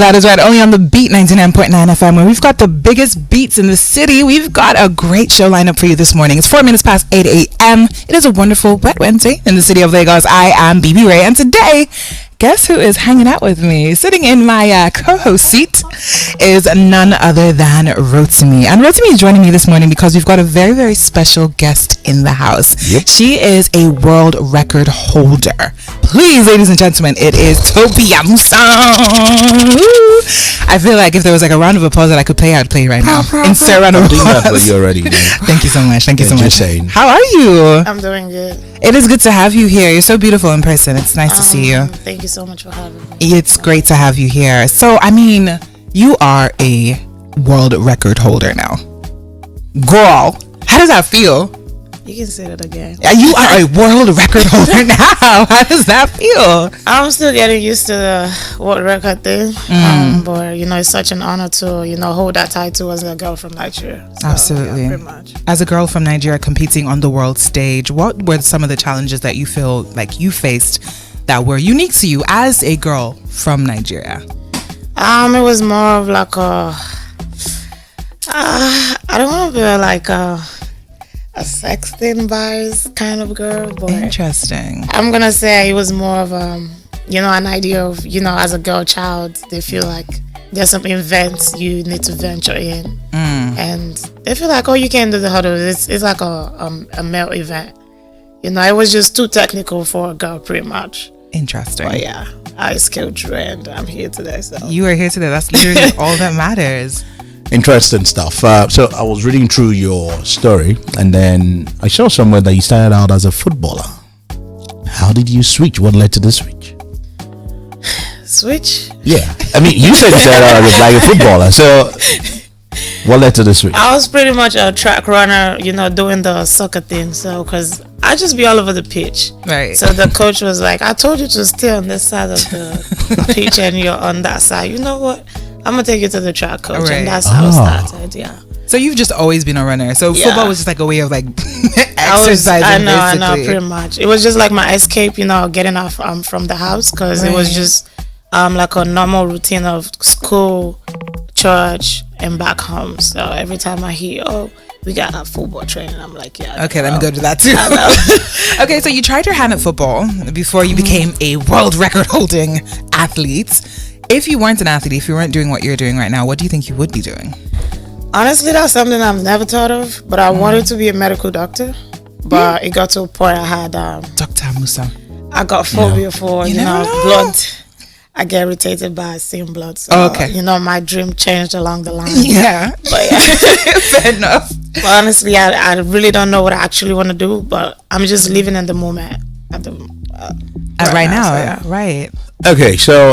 That is right, only on the Beat 99.9 FM, where we've got the biggest beats in the city. We've got a great show lineup for you this morning. It's 4 minutes past 8 a.m. It is a wonderful wet Wednesday in the city of Lagos. I am Bibi Raii, and today, guess who is hanging out with me? Sitting in my co-host seat is none other than Rotimi. And Rotimi is joining me this morning because we've got a very, very special guest in the house. Yep. She is a world record holder. Please, ladies and gentlemen, it is Tobi Amusan. Woo! I feel like if there was like a round of applause that I could play, I'd play right now. Insert a round of applause. I'm doing that for you already. Man. Thank you so much. Thank you so much. Saying. How are you? I'm doing good. It is good to have you here. You're so beautiful in person. It's nice to see you. Thank you so much for having me. It's great to have you here. So, I mean, you are a world record holder now. Girl, how does that feel? You can say that again. You are a world record holder now. How does that feel? I'm still getting used to the world record thing. But, you know, it's such an honor to, you know, hold that title as a girl from Nigeria. So, Absolutely. Yeah, pretty much. As a girl from Nigeria competing on the world stage, what were some of the challenges that you feel like you faced that were unique to you as a girl from Nigeria? It was more of like I don't want to be like a sexting bias kind of girl, but Interesting. I'm gonna say it was more of you know, an idea of, you know, as a girl child, they feel like there's some events you need to venture in, and they feel like, oh, you can't do the hurdle. It's like a male event. You know, it was just too technical for a girl, pretty much. Interesting. But yeah, I scaled through and I'm here today. So You are here today. That's literally all that matters. Interesting stuff. So I was reading through your story, and then I saw somewhere that you started out as a footballer. How did you switch? What led to the switch? Switch? Yeah, I mean, you said you started out as like a footballer. So what led to the switch? I was pretty much a track runner, you know, doing the soccer thing. So, because I just be all over the pitch. Right. So the coach was like, I told you to stay on this side of the pitch and you're on that side. You know what? I'm going to take you to the track coach. Right. And that's how it started, yeah. So you've just always been a runner. So Yeah. football was just like a way of like exercising. I know, basically. pretty much. It was just like my escape, you know, getting off from the house, because it was Right. just like a normal routine of school, church, and back home. So every time I hear, oh, we got a football training, I'm like, yeah. Okay, let me go to that too. Okay, so you tried your hand at football before you became a world record holding athlete. If you weren't an athlete, if you weren't doing what you're doing right now, what do you think you would be doing? Honestly, that's something I've never thought of, but I wanted to be a medical doctor. But it got to a point I had Dr. Amusan. I got phobia for You you never know know. blood. I get irritated by seeing blood. So, Okay. you know, my dream changed along the line. Yeah. But yeah. Fair enough. But honestly, I really don't know what I actually want to do, but I'm just living in the moment at the Right now, so, yeah. right. Okay, so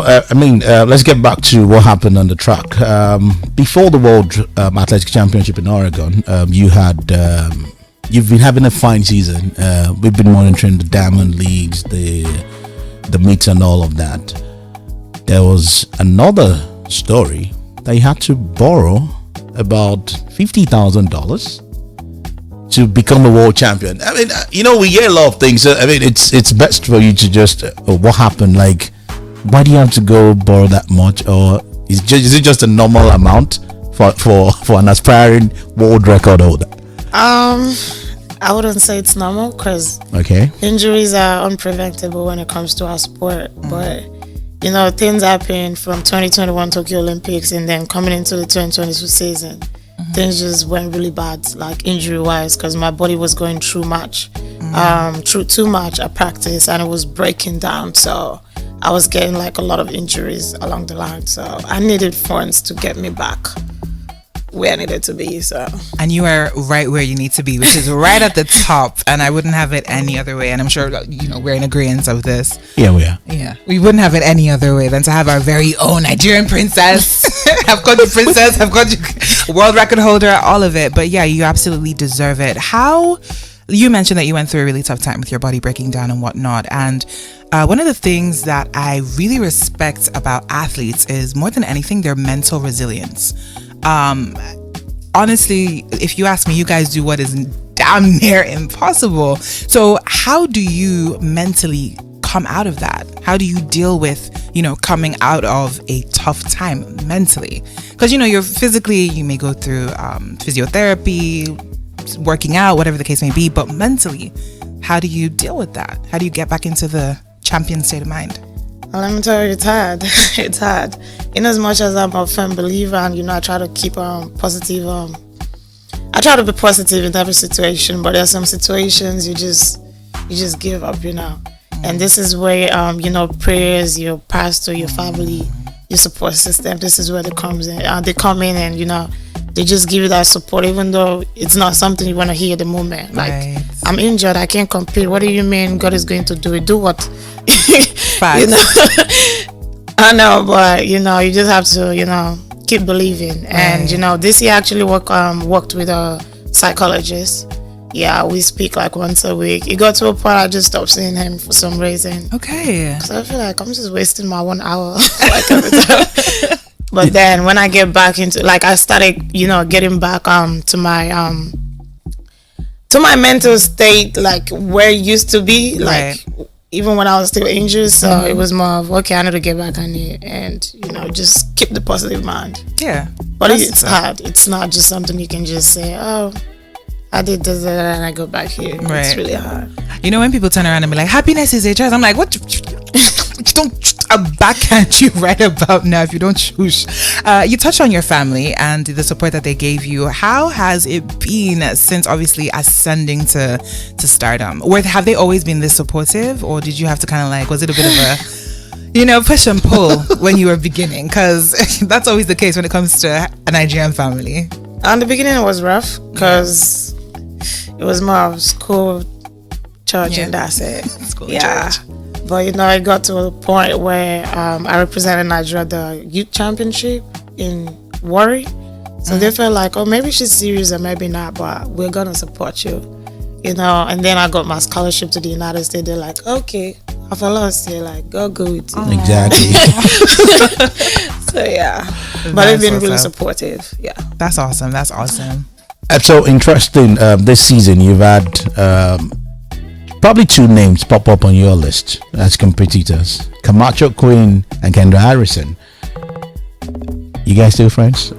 let's get back to what happened on the track. Before the World Athletics Championship in Oregon, you've been having a fine season. We've been monitoring the Diamond Leagues, the meets, and all of that. There was another story that you had to borrow about $50,000 to become a world champion. I mean, you know, we hear a lot of things. I mean, it's best for you to just what happened. Like, why do you have to go borrow that much, or is it just a normal amount for an aspiring world record holder? I wouldn't say it's normal, because Okay. injuries are unpreventable when it comes to our sport. But, you know, things happen from 2021 Tokyo Olympics and then coming into the 2022 season. Things just went really bad, like injury-wise, because my body was going through too much at practice, and it was breaking down. So I was getting like a lot of injuries along the line. So I needed funds to get me back where I needed to be. So, And you are right where you need to be, which is right at the top. And I wouldn't have it any other way. And I'm sure, you know, we're in agreement of this. Yeah, we are. Yeah, we wouldn't have it any other way than to have our very own Nigerian princess. I've got the princess, I've got you, world record holder, all of it. But yeah, you absolutely deserve it. How, you mentioned that you went through a really tough time with your body breaking down and whatnot. And one of the things that I really respect about athletes is, more than anything, their mental resilience. Honestly, if you ask me, you guys do what is damn near impossible. So how do you mentally come out of that? How do you deal with, coming out of a tough time mentally? Because, you're physically, you may go through physiotherapy, working out, whatever the case may be, but mentally, how do you deal with that? How do you get back into the champion state of mind? Well, let me tell you, it's hard. It's hard. In as much as I'm a firm believer, and I try to keep positive. I try to be positive in every situation, but there are some situations you just give up, And this is where prayers, your pastor, your family, your support system. This is where they come in, and they just give you that support, even though it's not something you want to hear at the moment. Like, right. I'm injured, I can't compete. What do you mean God is going to do it? Do what? Facts. I know, but you just have to keep believing. And this year I actually worked with a psychologist. Yeah, we speak like once a week. It got to a point I just stopped seeing him for some reason. Okay. Because I feel like I'm just wasting my 1 hour like every time. But then when I get back into, like, I started getting back to my mental state, like where it used to be, like right. Even when I was still injured. So it was more of, okay, I need to get back on it and just keep the positive mind. Yeah, but it's hard. It's not just something you can just say, oh, I did this and I go back here. Right. It's really hard. When people turn around and be like, happiness is a choice, I'm like, what? I'll backhand you right about now if you don't choose. You touched on your family and the support that they gave you. How has it been since obviously ascending to stardom? Or have they always been this supportive, or did you have to kind of like, was it a bit of a push and pull when you were beginning? Because that's always the case when it comes to a Nigerian family. In the beginning it was rough because it was more of school, church, and that's it. School, church. But it got to a point where I represented Nigeria at the youth championship in Warri. So they felt like, oh, maybe she's serious or maybe not, but we're gonna support you. And then I got my scholarship to the United States. They're like, okay, I've lost. They're like, go with it. Exactly. So yeah, but they've been really supportive. Yeah, that's awesome. So interesting. This season you've had probably two names pop up on your list as competitors: Camacho Queen and Kendra Harrison. You guys still friends?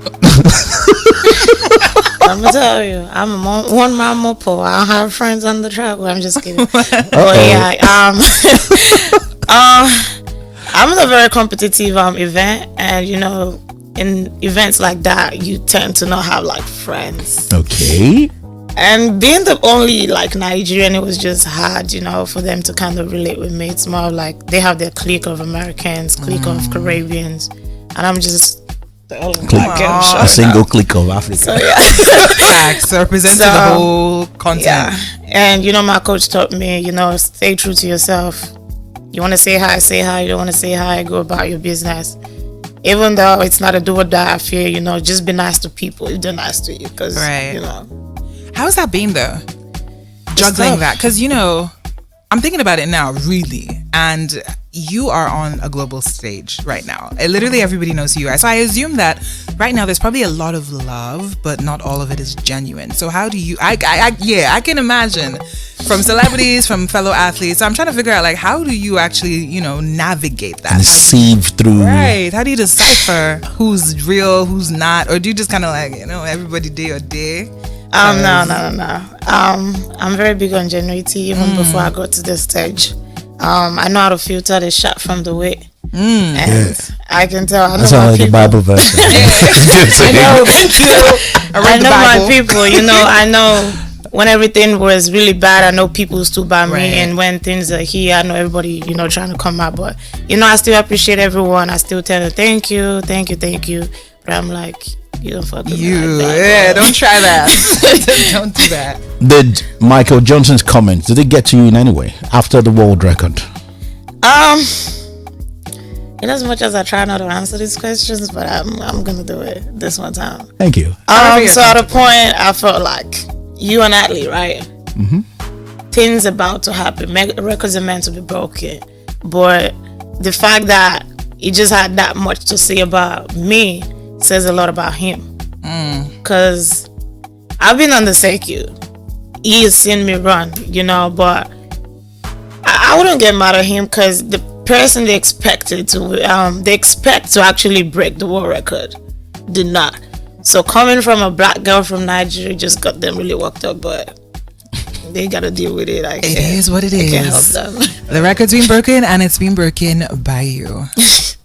I'm gonna tell you, I'm a one man mopo. I don't have friends on the track. I'm just kidding. But yeah, I'm in a very competitive event, and in events like that, you tend to not have like friends. Okay. And being the only like Nigerian, it was just hard, for them to kind of relate with me. It's more like they have their clique of Americans, clique of Caribbeans, and I'm just the only black girl. A single clique of Africa. So yeah, facts representing the whole continent. Yeah, and my coach taught me, stay true to yourself. You want to say hi, say hi. You don't want to say hi, go about your business. Even though it's not a do or die affair, just be nice to people if they're nice to you, because How's that been though? Juggling that, because I'm thinking about it now, really, and you are on a global stage right now. Literally everybody knows who you are. So I assume that right now there's probably a lot of love, but not all of it is genuine. So how do you? I can imagine from celebrities, from fellow athletes. So I'm trying to figure out like how do you actually navigate that and sieve through? Right. How do you decipher who's real, who's not, or do you just kind of like everybody day or day? No. I'm very big on genuinity even before I go to the stage. I know how to filter the shot from the way. And I can tell. I know like a Bible verse. I know my people. I know when everything was really bad, I know people stood by me, and when things are here, I know everybody, trying to come out. But I still appreciate everyone. I still tell them thank you. But I'm like, you don't fuck with me like that, don't try that. Don't do that. Did Michael Johnson's comments, did it get to you in any way after the world record? In as much as I try not to answer these questions, but I'm gonna do it this one time. Thank you. So at a point, I felt like you an athlete, right? Things about to happen. Records are meant to be broken, but the fact that he just had that much to say about me says a lot about him. Because I've been on the circuit. He has seen me run, but I wouldn't get mad at him because the person they expect to actually break the world record did not. So coming from a black girl from Nigeria just got them really worked up, but they gotta deal with it. It is what it is. I can't help them. The record's been broken, and it's been broken by you.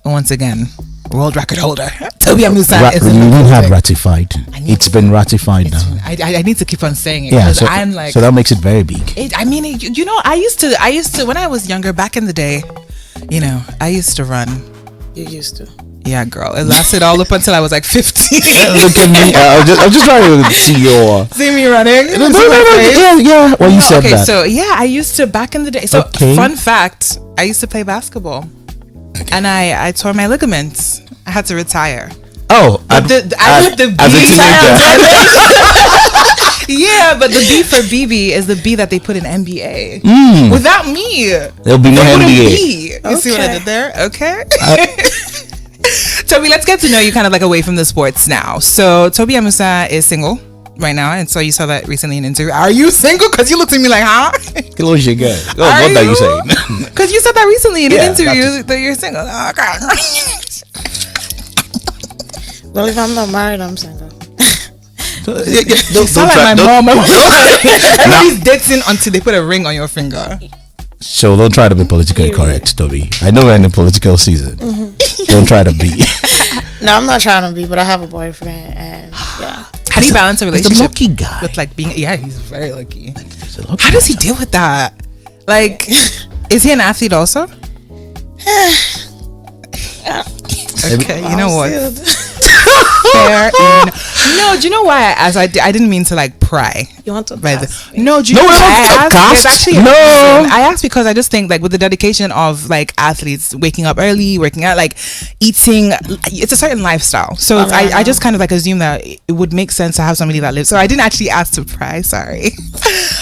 Once again, world record holder Tobi Amusan is you have ratified. It's been ratified now. I need to keep on saying it. Yeah, so, I'm like, so that makes it very big. You know, I used to when I was younger, back in the day, you know, I used to run. You used to. Yeah, girl. It lasted all up until I was like 15. Look at me. I'm just trying to see your. See me running? Yeah. Well, you said okay, that. so yeah, I used to back in the day. So fun fact, I used to play basketball, and I tore my ligaments. I had to retire. Oh, I did the as a teenager. Yeah, but the B for BB is the B that they put in NBA. Without me, there'll be no NBA. You see what I did there? Okay. Tobi, let's get to know you kind of like away from the sports now. So Tobi Amusan is single right now, and so you saw that recently in an interview. Are you single? Because you looked at me like, huh? Close your gun. What are you saying? Because you said that recently in an interview that you're single. Well, if I'm not married, I'm single. Don't sound like my mom. Everybody's dating until they put a ring on your finger. So don't try to be politically correct, Tobi. I know we're in the political season. Don't try to be. No, I'm not trying to be, but I have a boyfriend, and yeah. How do you balance a relationship? He's a lucky guy. With like being, yeah, he's very lucky. How does he deal with that? Like, is he an athlete also? Okay, you know what? No, do you know why I asked? I didn't mean to like pry. You want to ask? No, do you know why I asked? Actually, I asked because I just think like with the dedication of like athletes waking up early, working out, like eating, it's a certain lifestyle. So I just kind of like assume that it would make sense to have somebody that lives. So I didn't actually ask to pry, sorry.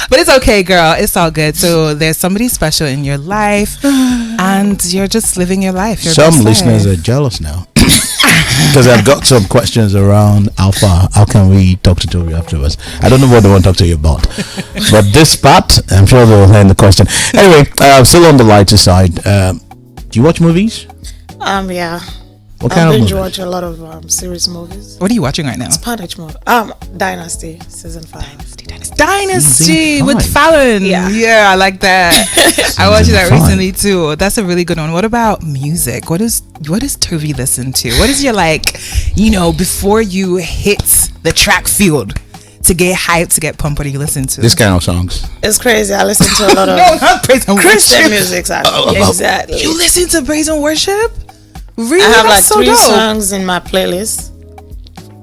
But it's okay, girl. It's all good. So there's somebody special in your life and you're just living your life. Some listeners are jealous now. Because I've got some questions around how can we talk to Tobi afterwards. I don't know what they want to talk to you about, but this part I'm sure they'll end the question. Anyway, still on the lighter side, do you watch movies? Yeah. What kind of movies? I watch a lot of series movies. What are you watching right now? Spanish movie. Dynasty season 5. Dynasty with Fallon. Yeah, I like that. I watched that recently too. That's a really good one. What about music? What does Tobi listen to? What is your like, before you hit the track field to get hyped, to get pumped? What do you listen to? This kind of songs. It's crazy. I listen to a lot of not praise and Christian worship. music. Exactly. You listen to praise and worship? Really? I have That's like 3 dope. songs in my playlist,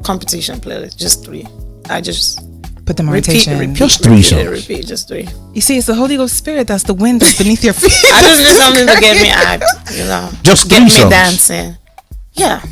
competition playlist. Just 3. I just put them on rotation. Just 3 songs. Repeat, just 3. You see, it's the Holy Ghost Spirit. That's the wind that's beneath your feet. I just need something to get me hyped, Just get 3 me songs. dancing. Yeah.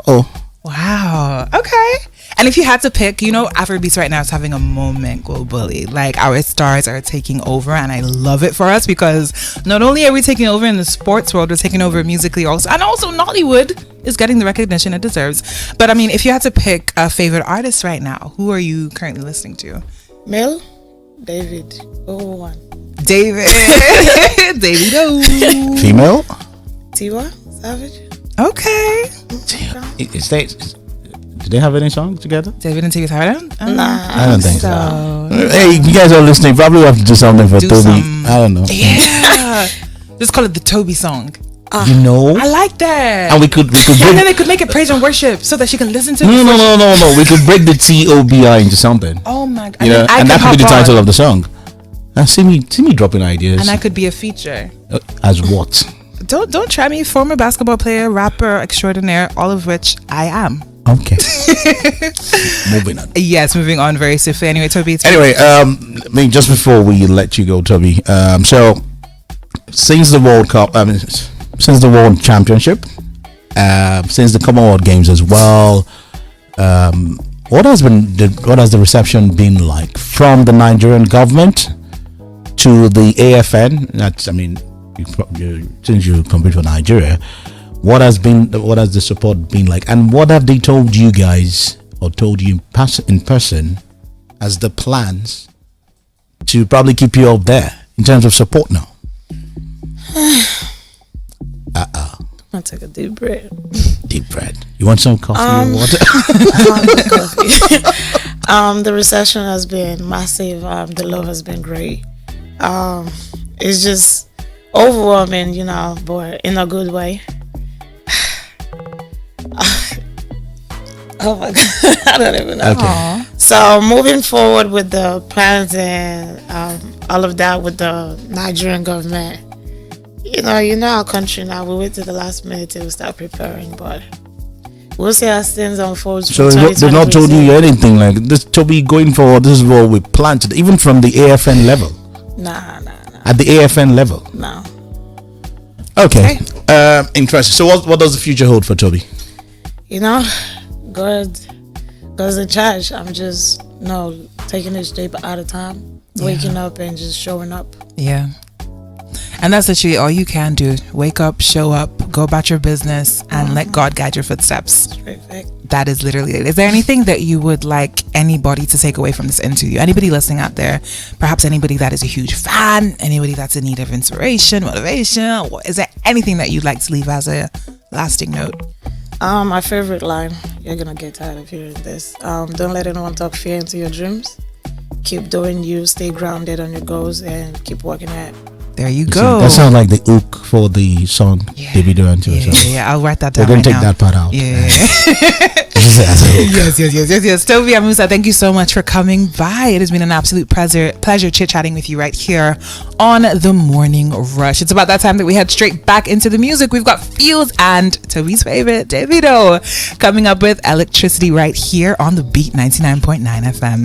Oh. Wow. Okay. And if you had to pick, Afrobeats right now is having a moment globally. Like our stars are taking over, and I love it for us because not only are we taking over in the sports world, we're taking over musically also, and also Nollywood is getting the recognition it deserves. But I mean, if you had to pick a favorite artist right now, who are you currently listening to? Male, David. David. David. Female. Tiwa Savage. Okay. Do they have any songs together? David and Tiwa Savage? Nah, I don't think so. Hey, you guys are listening. Probably have to do something for Tobi. I don't know. Yeah. Just call it the Tobi song. I like that. And we could and then they could make it praise and worship so that she can listen to it. No. We could break the TOBI into something. Oh my god. And that could be the title of the song. See me dropping ideas. And I could be a feature. As what? Don't try me. Former basketball player, rapper extraordinaire, all of which I am. Okay. Moving on. Yes, moving on very swiftly. Anyway, Tobi. Anyway, just before we let you go, Tobi. So since the World Cup, since the World Championship, since the Commonwealth Games as well, what has the reception been like from the Nigerian government to the AFN? Since you compete for Nigeria, what has the support been like, and what have they told you guys or told you in person as the plans to probably keep you up there in terms of support now? I'll take a deep breath. Deep breath. You want some coffee or water? Coffee. The reception has been massive. The love has been great. It's just overwhelming, but in a good way. Oh my God, I don't even know. Okay. So moving forward with the plans and all of that with the Nigerian government, our country now, we wait till the last minute to start preparing, but we'll see as things unfold. So they've not told you anything like this, Tobi, going forward, this is what we planted, even from the AFN level? Nah. At the AFN level? No. Okay. Interesting. So what does the future hold for Tobi? God's in charge. I'm just taking it step at a time, waking up and just showing up. Yeah. And that's literally all you can do. Wake up, show up, go about your business, and let God guide your footsteps. Straight fact. That is literally it. Is there anything that you would like anybody to take away from this interview? Anybody listening out there, perhaps anybody that is a huge fan, anybody that's in need of inspiration, motivation, is there anything that you'd like to leave as a lasting note? My favorite line, you're gonna get tired of hearing this. Don't let anyone talk fear into your dreams. Keep doing you, stay grounded on your goals, and keep working at it. There you go. That sounds like the hook for the song Bibi Raii. Yeah, I'll write that down. We're going to take now. that part out. Yeah. Yes. Yes. Tobi Amusan, thank you so much for coming by. It has been an absolute pleasure chit-chatting with you right here on The Morning Rush. It's about that time that we head straight back into the music. We've got Fields and Tobi's favorite, Davido, coming up with Electricity right here on the Beat 99.9 FM.